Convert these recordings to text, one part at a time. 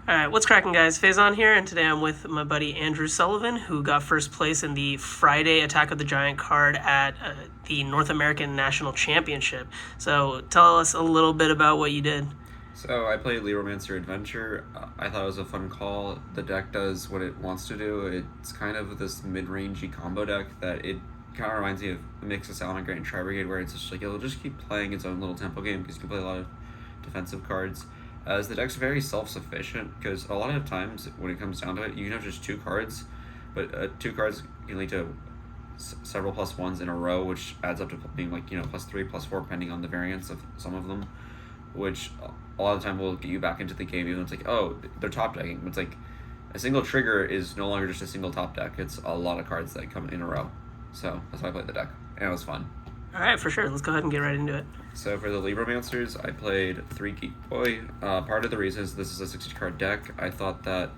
Alright, what's cracking, guys? Faison here, and today I'm with my buddy Andrew Sullivan, who got first place in the Friday Attack of the Giant card at the North American National Championship. So tell us a little bit about what you did. So I played Libromancer Adventure. I thought it was a fun call. The deck does what it wants to do. It's kind of this mid-rangey combo deck that it kind of reminds me of a mix of Salamangreat and Tri-Brigade, where it's just like it'll just keep playing its own little tempo game because you can play a lot of defensive cards. As the deck's very self-sufficient, because a lot of times when it comes down to it, you can have just two cards, but two cards can lead to several +1s in a row, which adds up to being like, +3, +4, depending on the variance of some of them, which a lot of the time will get you back into the game, even though it's like, oh, they're top decking. It's like a single trigger is no longer just a single top deck. It's a lot of cards that come in a row. So that's why I played the deck, and it was fun. Alright, for sure. Let's go ahead and get right into it. So for the Libromancers, I played 3 Geek Boy. Part of the reason is this is a 60-card deck. I thought that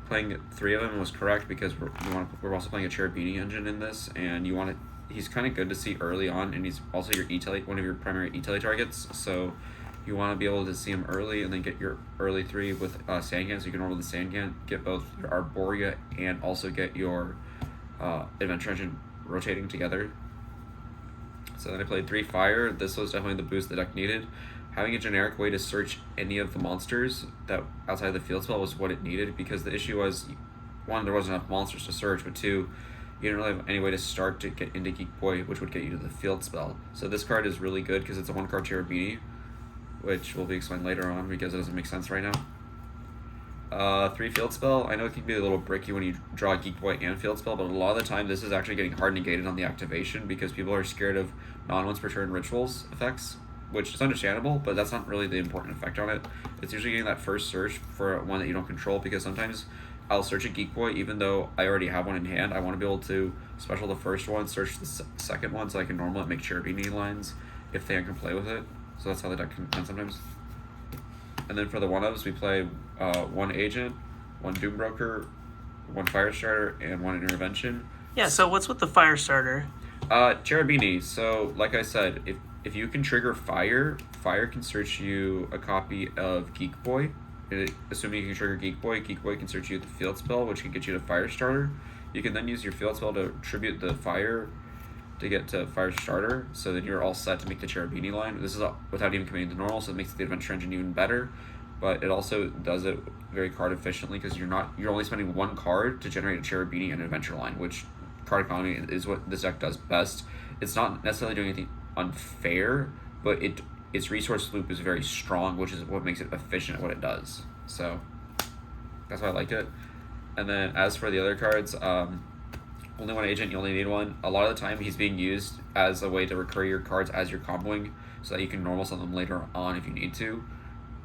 playing 3 of them was correct because we're also playing a Cherubini engine in this, and he's kind of good to see early on, and he's also one of your primary E-Tele targets. So you want to be able to see him early and then get your early 3 with Sandcan, so you can roll the Sandcan, get both your Arborea and also get your Adventure Engine rotating together. So then I played 3 Fire. This was definitely the boost the deck needed. Having a generic way to search any of the monsters that outside the field spell was what it needed, because the issue was, 1, there wasn't enough monsters to search, but 2, you didn't really have any way to start to get into Geek Boy, which would get you to the field spell. So this card is really good because it's a 1-card Cherubini, which will be explained later on because it doesn't make sense right now. 3 field spell. I know it can be a little bricky when you draw Geek Boy and field spell, but a lot of the time this is actually getting hard negated on the activation because people are scared of non-once per turn rituals effects, which is understandable, but that's not really the important effect on it. It's usually getting that first search for one that you don't control, because sometimes I'll search a Geek Boy even though I already have one in hand. I want to be able to special the first one, search the second one so I can normal it, make Cherubini lines if they can play with it. So that's how the deck can end sometimes. And then for the 1-ofs, we play 1 Agent, 1 Doombroker, 1 Firestarter, and 1 Intervention. Yeah, so what's with the Firestarter? Cherubini. So, like I said, if you can trigger Fire can search you a copy of Geek Boy. Assuming you can trigger Geek Boy can search you the field spell, which can get you to Firestarter. You can then use your field spell to tribute the Fire to get to Firestarter, so then you're all set to make the Cherubini line. This is without even committing to normal, so it makes the Adventure Engine even better, but it also does it very card efficiently because you're only spending 1 card to generate a Cherubini and an Adventure line, which card economy is what this deck does best. It's not necessarily doing anything unfair, but its resource loop is very strong, which is what makes it efficient at what it does. So that's why I like it. And then as for the other cards, only 1 agent, you only need 1. A lot of the time he's being used as a way to recur your cards as you're comboing so that you can normal sell them later on if you need to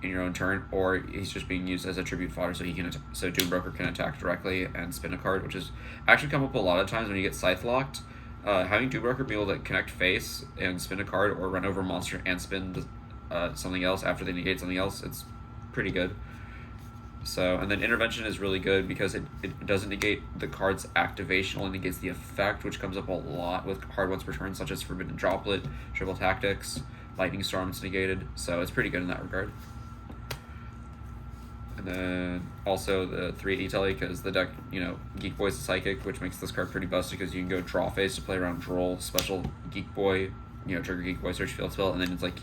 in your own turn, or he's just being used as a tribute fodder so Doombroker can attack directly and spin a card, which is actually come up a lot of times when you get Scythe locked. Having Doombroker be able to connect face and spin a card, or run over a monster and spin something else after they negate something else, it's pretty good. So, and then Intervention is really good because it doesn't negate the card's activation, only negates the effect, which comes up a lot with hard ones per turn, such as Forbidden Droplet, Triple Tactics, Lightning Storm is negated, so it's pretty good in that regard. And then also the 3 E-Tele, because the deck, Geek Boy's a Psychic, which makes this card pretty busted because you can go draw phase to play around Droll, special Geek Boy, trigger Geek Boy, search field spell, and then it's like,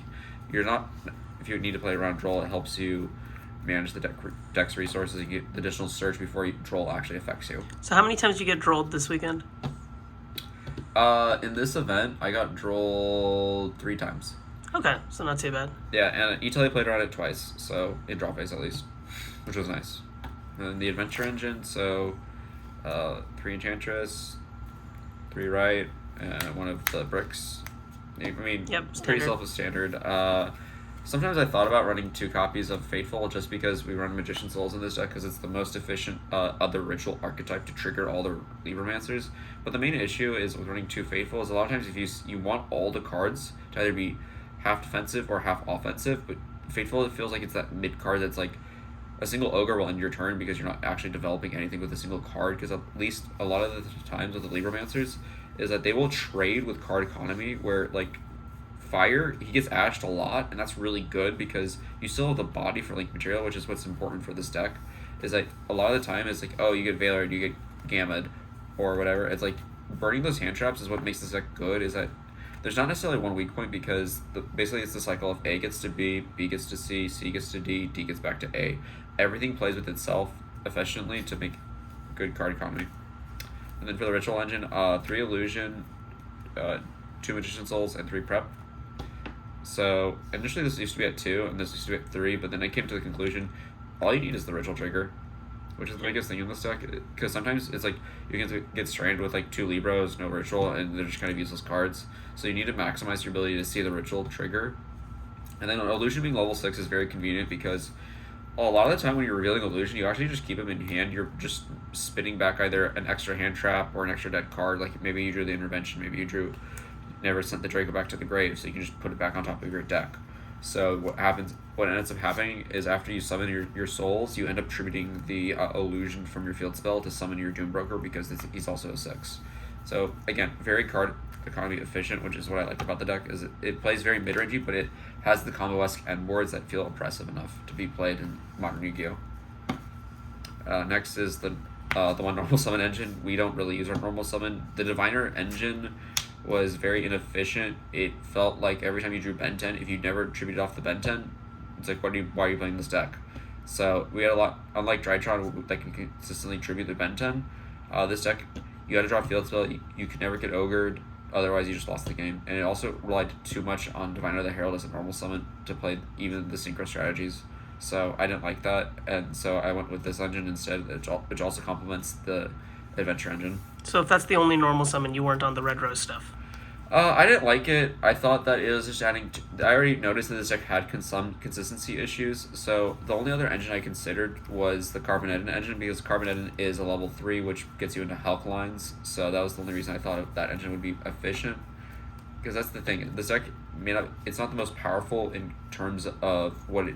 if you need to play around Droll, it helps you manage the deck's resources. You get the additional search before Droll actually affects you. So how many times did you get Drolled this weekend? In this event, I got Drolled 3 times. Okay, so not too bad. Yeah, and E-Tele played around it twice, so in draw phase at least, which was nice. And then the Adventure Engine, so 3 Enchantress, 3 Right, and 1 of the bricks. I mean, yep, pretty self-standard. Sometimes I thought about running 2 copies of Fateful just because we run Magician Souls in this deck because it's the most efficient other ritual archetype to trigger all the Libromancers. But the main issue is with running 2 Fateful is a lot of times if you want all the cards to either be half defensive or half offensive, but Fateful, it feels like it's that mid card that's like a single Ogre will end your turn because you're not actually developing anything with a single card, because at least a lot of the times with the Libromancers is that they will trade with card economy where like fire, he gets ashed a lot, and that's really good because you still have the body for link material, which is what's important for this deck. Is like a lot of the time it's like, oh, you get Valor, you get Gamma, or whatever. It's like burning those hand traps is what makes this deck good. Is that there's not necessarily one weak point because basically it's the cycle of A gets to B, B gets to C, C gets to D, D gets back to A. Everything plays with itself efficiently to make good card economy. And then for the Ritual Engine, 3 Illusion, 2 Magician Souls, and 3 Prep. So initially this used to be at 2, and this used to be at 3, but then I came to the conclusion, all you need is the Ritual Trigger, which is the biggest thing in this deck, because sometimes it's like you can get stranded with like 2 Libros, no Ritual, and they're just kind of useless cards. So you need to maximize your ability to see the Ritual trigger. And then Illusion being level 6 is very convenient because a lot of the time when you're revealing Illusion, you actually just keep them in hand. You're just spinning back either an extra hand trap or an extra dead card. Like maybe you drew the Intervention, maybe you never sent the Draco back to the grave, so you can just put it back on top of your deck. So what ends up happening is after you summon your souls, you end up tributing the Illusion from your field spell to summon your Doombroker because he's also a 6. So again, very card economy efficient, which is what I like about the deck. Is it plays very mid-rangey, but it has the combo-esque end boards that feel oppressive enough to be played in modern Yu-Gi-Oh. Next is the one normal summon engine. We don't really use our normal summon. The Diviner engine was very inefficient. It felt like every time you drew Ben 10, if you never tributed off the Ben 10, it's like, why are you playing this deck? So we had a lot, unlike Drytron that can consistently tribute the Ben 10, this deck, you had to draw field spell, you could never get Ogred, otherwise you just lost the game. And it also relied too much on Diviner the Herald as a normal summon to play even the synchro strategies. So I didn't like that, and so I went with this engine instead, which also complements the Adventure engine. So if that's the only normal summon, you weren't on the Red Rose stuff. I didn't like it. I thought that it was just adding... I already noticed that this deck had some consistency issues, so the only other engine I considered was the Carbonettin engine, because Carbonettin is a level 3, which gets you into Hulk lines, so that was the only reason I thought that engine would be efficient. Because that's the thing, this deck, it's not the most powerful in terms of what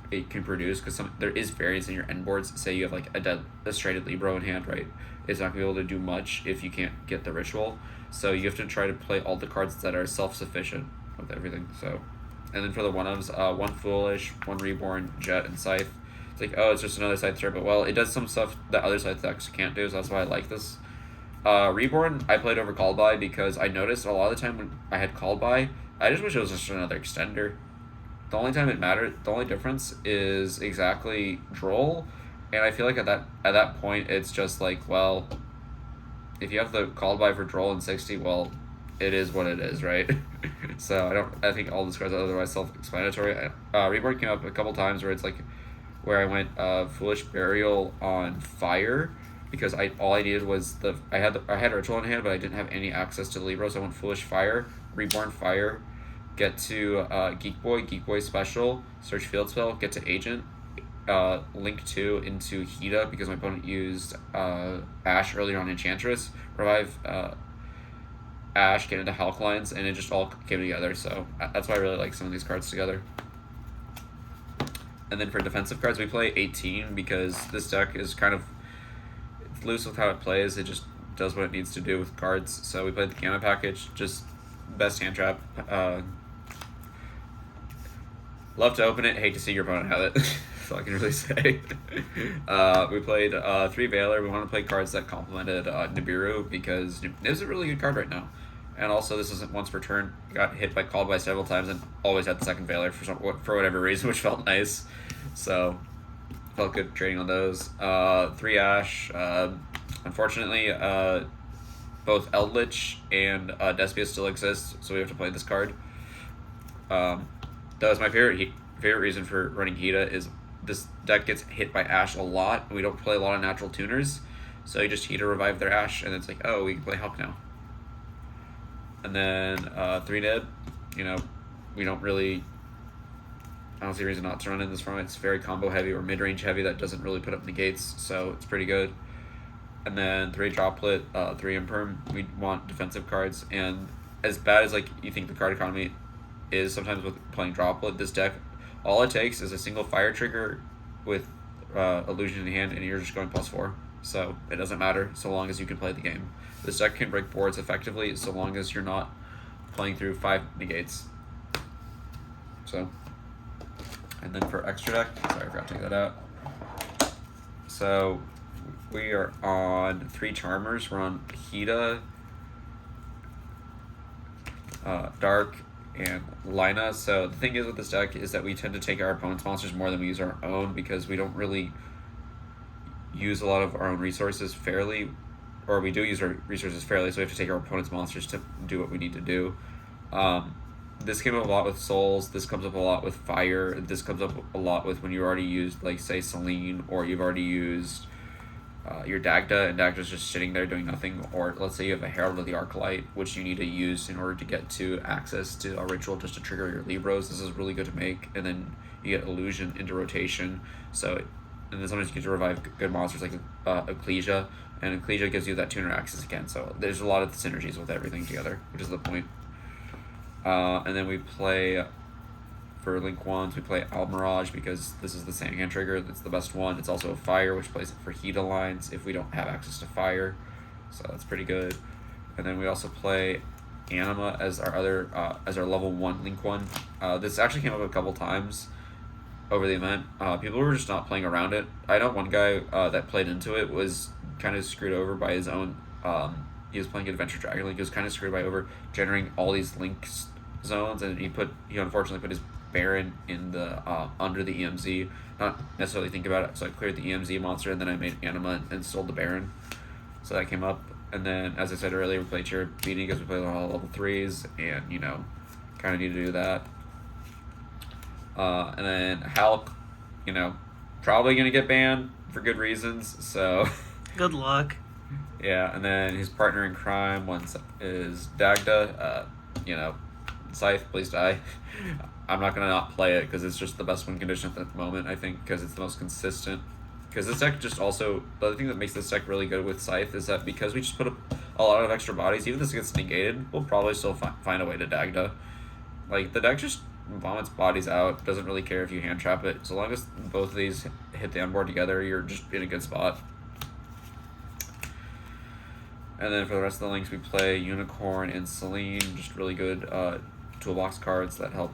it can produce, because there is variance in your end boards. Say you have like a straighted Libro in hand, right? It's not going to be able to do much if you can't get the Ritual. So you have to try to play all the cards that are self-sufficient with everything. So, and then for the one-ofs, 1 Foolish, 1 Reborn, Jet, and Scythe. It's like, oh, it's just another Scythe turbo. Well, it does some stuff that other Scythe decks can't do, so that's why I like this. Reborn, I played over Called By because I noticed a lot of the time when I had Called By, I just wish it was just another extender. The only time it mattered, the only difference is exactly Droll, and I feel like at that point, it's just like, well, if you have the Called By for Droll in 60, well, it is what it is, right? So I think all these cards are otherwise self-explanatory. Reborn came up a couple times where it's like, where I went Foolish Burial on Fire, because all I needed was I had Ritual in hand, but I didn't have any access to the Libro, so I went Foolish Fire, Reborn Fire, get to Geek Boy Special, search Field Spell, get to Agent, link 2 into Hida because my opponent used Ash earlier on Enchantress, revive Ash, get into Hulk lines, and it just all came together. So that's why I really like some of these cards together. And then for defensive cards, we play 18 because this deck is kind of loose with how it plays. It just does what it needs to do with cards. So we played the Gamma package, just best hand trap. Love to open it, hate to see your opponent have it. That's all I can really say. We played 3 Valor. We want to play cards that complemented Nibiru because Nib's a really good card right now. And also, this isn't once per turn. Got hit by Called By several times and always had the second Valor for whatever reason, which felt nice. So, felt good trading on those. 3 Ash. Unfortunately, both Eldritch and Despia still exist, so we have to play this card. That was my favorite reason for running Hida is this deck gets hit by Ash a lot, and we don't play a lot of natural tuners, so you just Hida revive their Ash, and it's like, oh, we can play Hulk now. And then 3 Nib, we don't really... I don't see a reason not to run in this format. It's very combo heavy or mid-range heavy that doesn't really put up negates, so it's pretty good. And then 3 Droplet, 3 Imperm. We want defensive cards, and as bad as you think the card economy is sometimes with playing Droplet, this deck, all it takes is a single fire trigger with Illusion in hand, and you're just going +4. So it doesn't matter so long as you can play the game. This deck can break boards effectively so long as you're not playing through 5 negates. So, and then for extra deck, sorry, I forgot to take that out. So, we are on 3 Charmers. We're on Hida, Dark, and Lina. So the thing is with this deck is that we tend to take our opponent's monsters more than we use our own, because we don't really use a lot of our own resources fairly, or we do use our resources fairly, so we have to take our opponent's monsters to do what we need to do. This came up a lot with Souls. This comes up a lot with Fire. This comes up a lot with when you already used, like, say, Celine, or you've already used your Dagda, and Dagda's just sitting there doing nothing. Or let's say you have a Herald of the Arclight, which you need to use in order to get to access to a ritual just to trigger your Libros. This is really good to make. And then you get Illusion into rotation. So, and then sometimes you get to revive good monsters like Ecclesia, and Ecclesia gives you that tuner access again. So there's a lot of synergies with everything together, which is the point. And then we play, for Link 1s, we play Almirage because this is the Sandcan trigger. That's the best one. It's also a Fire, which plays it for Hida lines if we don't have access to Fire. So that's pretty good. And then we also play Anima as our other, as our level 1 Link 1. This actually came up a couple times over the event. People were just not playing around it. I know one guy that played into it was kind of screwed over by his own, he was playing Adventure Dragon Link. He was kind of screwed by over generating all these Link zones, and he unfortunately put his Baron in the under the EMZ. Not necessarily think about it. So I cleared the EMZ monster, and then I made Anima and stole the Baron. So that came up. And then, as I said earlier, we played Cherubini because we played all level 3s, and kind of need to do that. And then Hulk, probably gonna get banned for good reasons. So Good luck. yeah, and then his partner in crime once is Dagda. Scythe, please die. I'm not gonna not play it because it's just the best win condition at the moment. I think because it's the most consistent. Because this deck just also, the other thing that makes this deck really good with Scythe is that because we just put up a lot of extra bodies, even if this gets negated, we'll probably still find a way to Dagda. Like, the deck just vomits bodies out, doesn't really care if you hand trap it. So long as both of these hit the onboard together, you're just in a good spot. And then for the rest of the links, we play Unicorn and Celine, just really good toolbox cards that help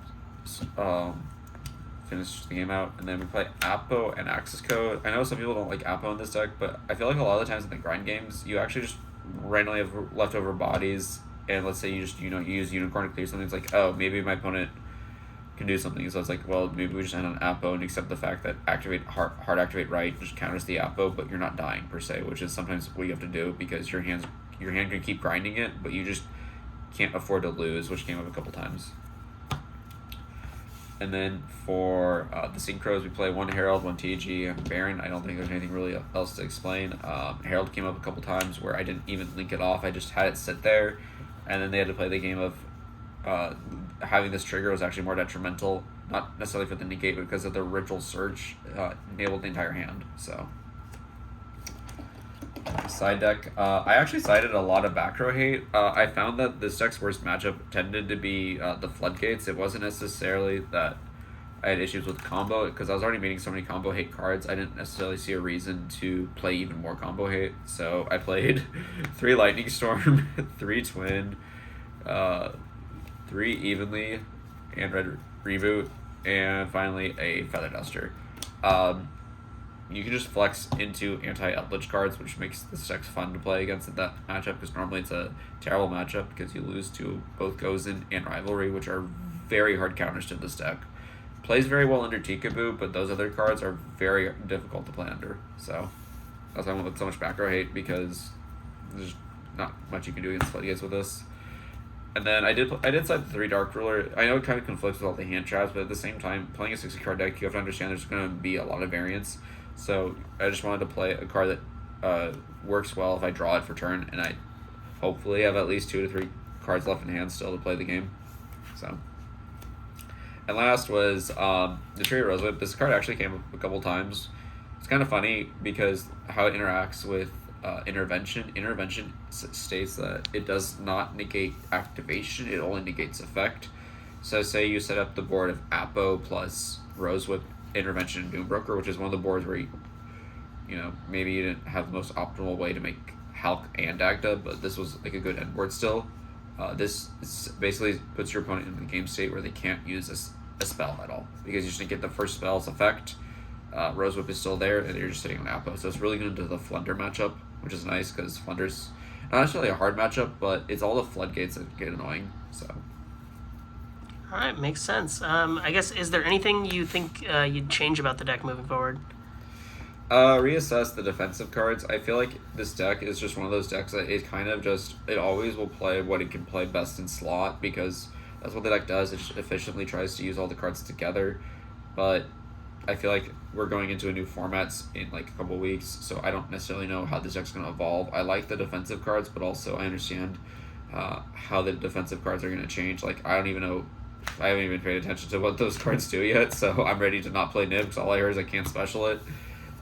finish the game out. And then we play Apo and Access Code. I know some people don't like Apo in this deck, but I feel like a lot of the times in the grind games, you actually just randomly have leftover bodies, and let's say you just, you use Unicorn to clear something. It's like, oh, maybe my opponent can do something. So it's like, well, maybe we just end on Apo and accept the fact that hard activate right just counters the Apo, but you're not dying per se, which is sometimes what you have to do because your hand can keep grinding it, but you just can't afford to lose, which came up a couple times. And then for the Synchros, we play 1 Herald, 1 TG, and Baron. I don't think there's anything really else to explain. Herald came up a couple times where I didn't even link it off. I just had it sit there, and then they had to play the game of having this trigger was actually more detrimental, not necessarily for the negate, but because of the Ritual Search enabled the entire hand. So side deck, I actually sided a lot of back row hate. I found that this deck's worst matchup tended to be the Floodgates. It wasn't necessarily that I had issues with combo, because I was already meeting so many combo hate cards. I didn't necessarily see a reason to play even more combo hate. So I played 3 Lightning Storm, 3 Twin, 3 Evenly, and Red Reboot, and finally a Feather Duster. You can just flex into anti-Outlich cards, which makes this deck fun to play against that matchup, because normally it's a terrible matchup because you lose to both Gozen and Rivalry, which are very hard counters to this deck. Plays very well under Tikaboo, but those other cards are very difficult to play under. So that's why I went with so much back row hate, because there's not much you can do against Floodgates with this. And then I did side the 3 Dark Ruler. I know it kind of conflicts with all the hand traps, but at the same time, playing a 60 card deck, you have to understand there's going to be a lot of variance. So I just wanted to play a card that works well if I draw it for turn, and I hopefully have at least 2 to 3 cards left in hand still to play the game. So, and last was the Tree Rose Whip. This card actually came up a couple times. It's kind of funny because how it interacts with Intervention. Intervention states that it does not negate activation, it only negates effect. So say you set up the board of Apo plus Rose Whip, Intervention, and Doombroker, which is one of the boards where maybe you didn't have the most optimal way to make Hulk and Dagda, but this was like a good end board still. This basically puts your opponent in the game state where they can't use a spell at all because you just didn't get the first spell's effect. Rose Whip is still there, and you're just sitting on Apo. So it's really good into the Flunder matchup, which is nice because Flunder's not necessarily a hard matchup, but it's all the floodgates that get annoying. So. All right, makes sense. I guess, is there anything you think you'd change about the deck moving forward? Reassess the defensive cards. I feel like this deck is just one of those decks that it kind of just, it always will play what it can play best in slot because that's what the deck does. It just efficiently tries to use all the cards together. But I feel like we're going into a new format in like a couple weeks, so I don't necessarily know how this deck's going to evolve. I like the defensive cards, but also I understand how the defensive cards are going to change. Like, I don't even know. I haven't even paid attention to what those cards do yet, so I'm ready to not play Nib because all I heard is I can't special it.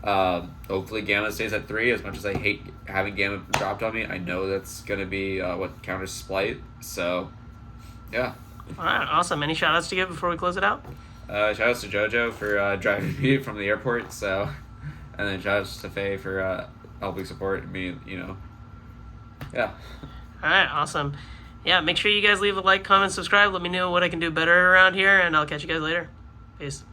Hopefully Gamma stays at 3. As much as I hate having Gamma dropped on me, I know that's going to be what counters Splight. So, yeah. All right, awesome. Any shout-outs to give before we close it out? Shout-outs to JoJo for driving me from the airport. So, and then shout-outs to Faye for helping support me, Yeah. All right, awesome. Yeah, make sure you guys leave a like, comment, subscribe. Let me know what I can do better around here, and I'll catch you guys later. Peace.